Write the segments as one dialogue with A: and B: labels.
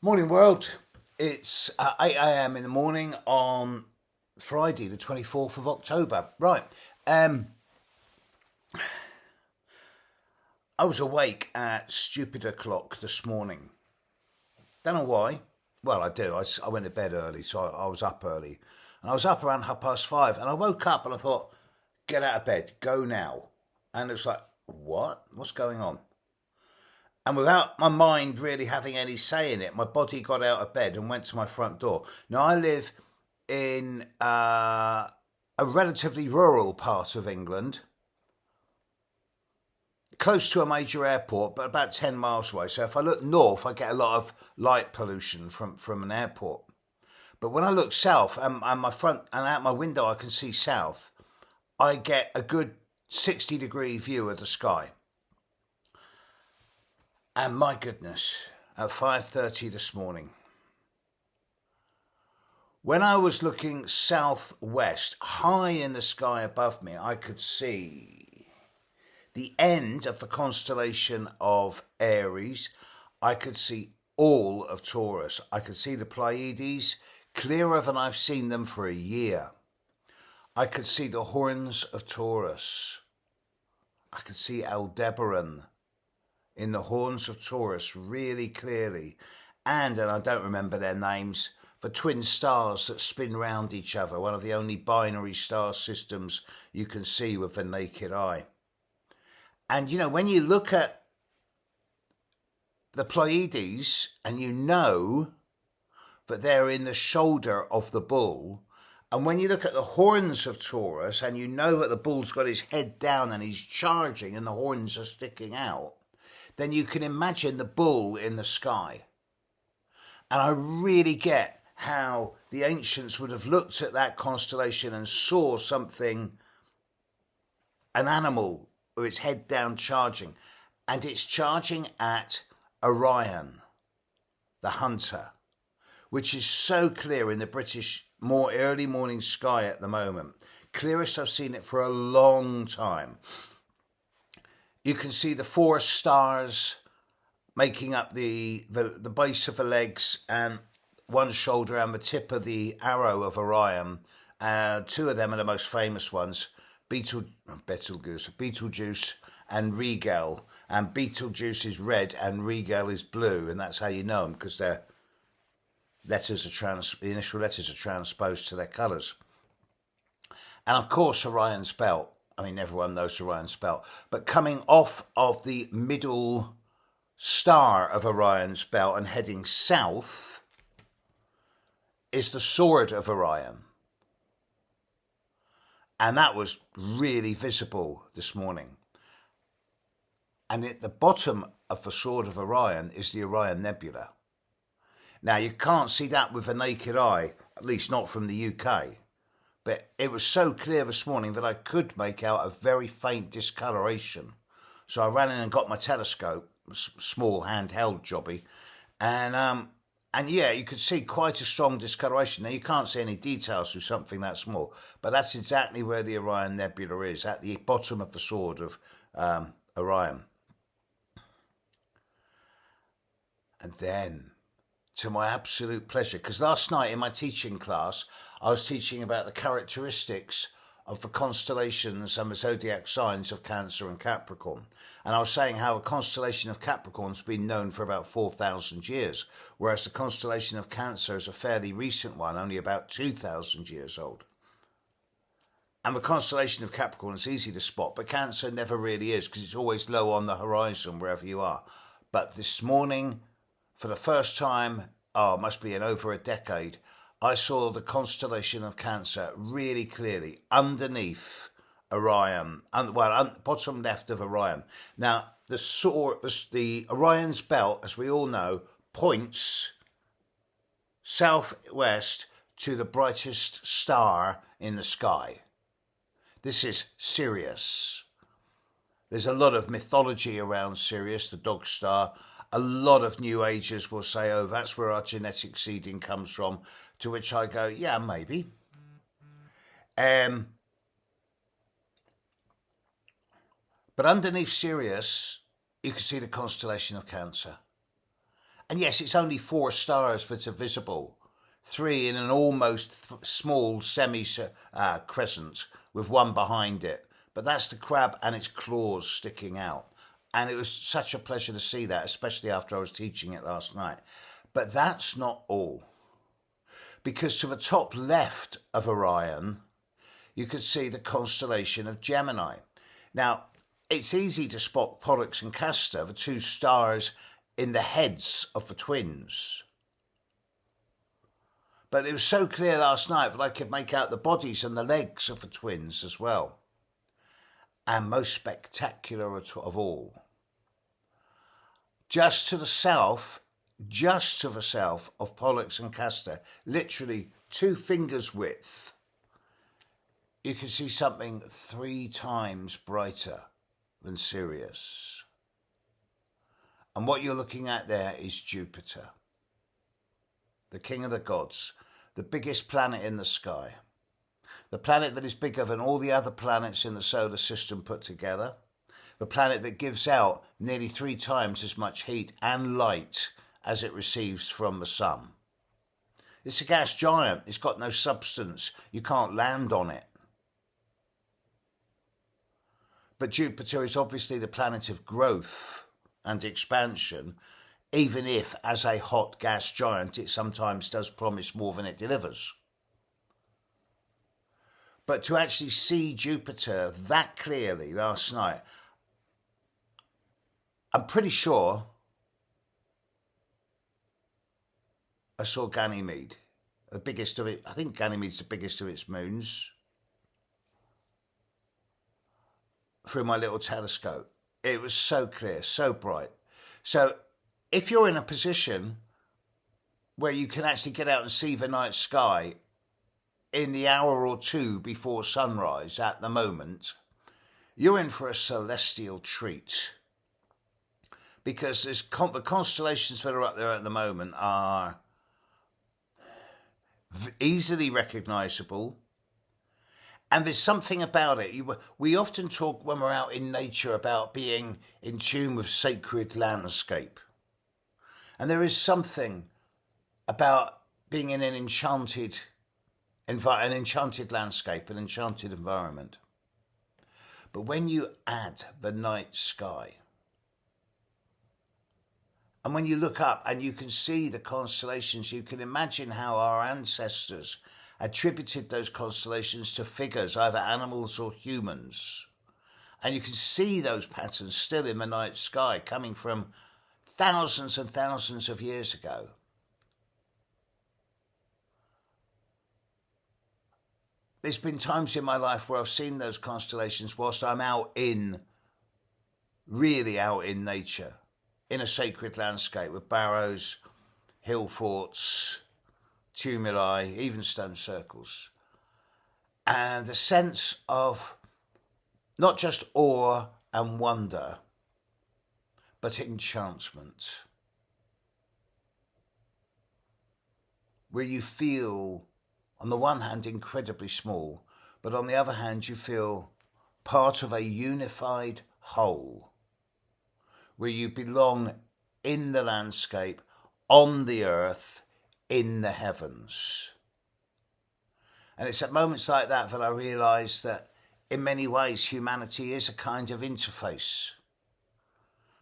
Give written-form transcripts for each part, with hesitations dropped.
A: Morning world. It's 8 a.m. in the morning on Friday the 24th of October. Right. Um, I was awake at stupid o'clock this morning. Don't know why. Well, I do. I went to bed early, so I was up early. And I was up around 5:30. And I woke up and I thought, get out of bed, go now. And it was like, what? What's going on? And without my mind really having any say in it, my body got out of bed and went to my front door. Now, I live in a relatively rural part of England, close to a major airport, but about 10 miles away. So if I look north, I get a lot of light pollution from an airport. But when I look south and my front and out my window, I can see south, I get a good 60-degree view of the sky. And my goodness, at 5:30 this morning, when I was looking southwest, high in the sky above me, I could see the end of the constellation of Aries. I could see all of Taurus. I could see the Pleiades clearer than I've seen them for a year. I could see the horns of Taurus. I could see Aldebaran in the horns of Taurus really clearly. And I don't remember their names, the twin stars that spin round each other, one of the only binary star systems you can see with the naked eye. And you know, when you look at the Pleiades and you know that they're in the shoulder of the bull, and when you look at the horns of Taurus and you know that the bull's got his head down and he's charging and the horns are sticking out, then you can imagine the bull in the sky. And I really get how the ancients would have looked at that constellation and saw something, an animal with its head down charging. And it's charging at Orion, the hunter, which is so clear in the British more early morning sky at the moment. Clearest I've seen it for a long time. You can see the four stars making up the base of the legs and one shoulder and the tip of the arrow of Orion. Two of them are the most famous ones, Betelgeuse and Rigel. And Betelgeuse is red and Rigel is blue, and that's how you know them, because the initial letters are transposed to their colours. And of course, Orion's belt. I mean, everyone knows Orion's belt. But coming off of the middle star of Orion's belt and heading south is the sword of Orion. And that was really visible this morning. And at the bottom of the sword of Orion is the Orion Nebula. Now, you can't see that with the naked eye, at least not from the UK. But it was so clear this morning that I could make out a very faint discoloration. So I ran in and got my telescope, small handheld jobby, and yeah, you could see quite a strong discoloration. Now, you can't see any details through something that small, but that's exactly where the Orion Nebula is, at the bottom of the sword of Orion. And then, to my absolute pleasure, because last night in my teaching class, I was teaching about the characteristics of the constellations and the zodiac signs of Cancer and Capricorn. And I was saying how a constellation of Capricorn's been known for about 4,000 years, whereas the constellation of Cancer is a fairly recent one, only about 2,000 years old. And the constellation of Capricorn is easy to spot, but Cancer never really is, because it's always low on the horizon wherever you are. But this morning, for the first time, it must be in over a decade, I saw the constellation of Cancer really clearly underneath Orion, bottom left of Orion. Now, the Orion's belt, as we all know, points southwest to the brightest star in the sky. This is Sirius. There's a lot of mythology around Sirius, the dog star. A lot of New Agers will say, oh, that's where our genetic seeding comes from, to which I go, yeah, maybe. But underneath Sirius, you can see the constellation of Cancer. And yes, it's only 4 stars that are visible. 3 in an almost small semi-crescent with 1 behind it. But that's the crab and its claws sticking out. And it was such a pleasure to see that, especially after I was teaching it last night. But that's not all. Because to the top left of Orion, you could see the constellation of Gemini. Now, it's easy to spot Pollux and Castor, the 2 stars in the heads of the twins. But it was so clear last night that I could make out the bodies and the legs of the twins as well. And most spectacular of all, just to the south of Pollux and Castor, literally 2 fingers width, you can see something 3 times brighter than Sirius. And what you're looking at there is Jupiter, the king of the gods, the biggest planet in the sky. The planet that is bigger than all the other planets in the solar system put together. The planet that gives out nearly 3 times as much heat and light as it receives from the sun. It's a gas giant. It's got no substance. You can't land on it. But Jupiter is obviously the planet of growth and expansion, even if, as a hot gas giant, it sometimes does promise more than it delivers. But to actually see Jupiter that clearly last night, I'm pretty sure I saw Ganymede, the biggest of it. I think Ganymede's the biggest of its moons, through my little telescope. It was so clear, so bright. So if you're in a position where you can actually get out and see the night sky in the hour or 2 before sunrise at the moment, you're in for a celestial treat. Because the constellations that are up there at the moment are easily recognisable. And there's something about it. We often talk when we're out in nature about being in tune with sacred landscape. And there is something about being in an enchanted landscape, an enchanted environment. But when you add the night sky, and when you look up and you can see the constellations, you can imagine how our ancestors attributed those constellations to figures, either animals or humans. And you can see those patterns still in the night sky coming from thousands and thousands of years ago. There's been times in my life where I've seen those constellations whilst I'm really out in nature, in a sacred landscape with barrows, hill forts, tumuli, even stone circles. And the sense of not just awe and wonder, but enchantment. Where you feel, on the one hand, incredibly small, but on the other hand, you feel part of a unified whole, where you belong in the landscape, on the earth, in the heavens. And it's at moments like that that I realise that in many ways humanity is a kind of interface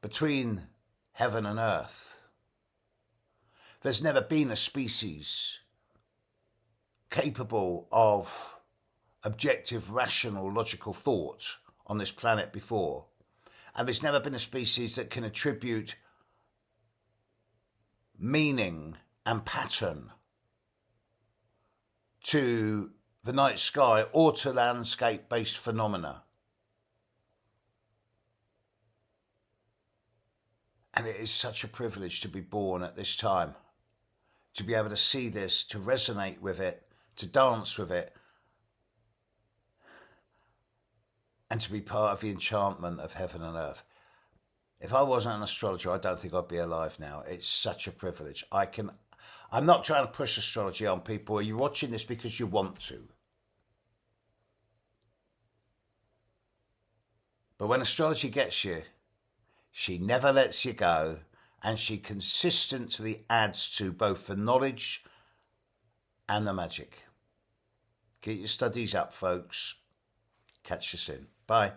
A: between heaven and earth. There's never been a species capable of objective, rational, logical thought on this planet before. And there's never been a species that can attribute meaning and pattern to the night sky or to landscape-based phenomena. And it is such a privilege to be born at this time, to be able to see this, to resonate with it, to dance with it, and to be part of the enchantment of heaven and earth. If I wasn't an astrologer, I don't think I'd be alive now. It's such a privilege. I'm not trying to push astrology on people. You're watching this because you want to. But when astrology gets you, she never lets you go, and she consistently adds to both the knowledge and the magic. Get your studies up, folks. Catch you soon. Bye.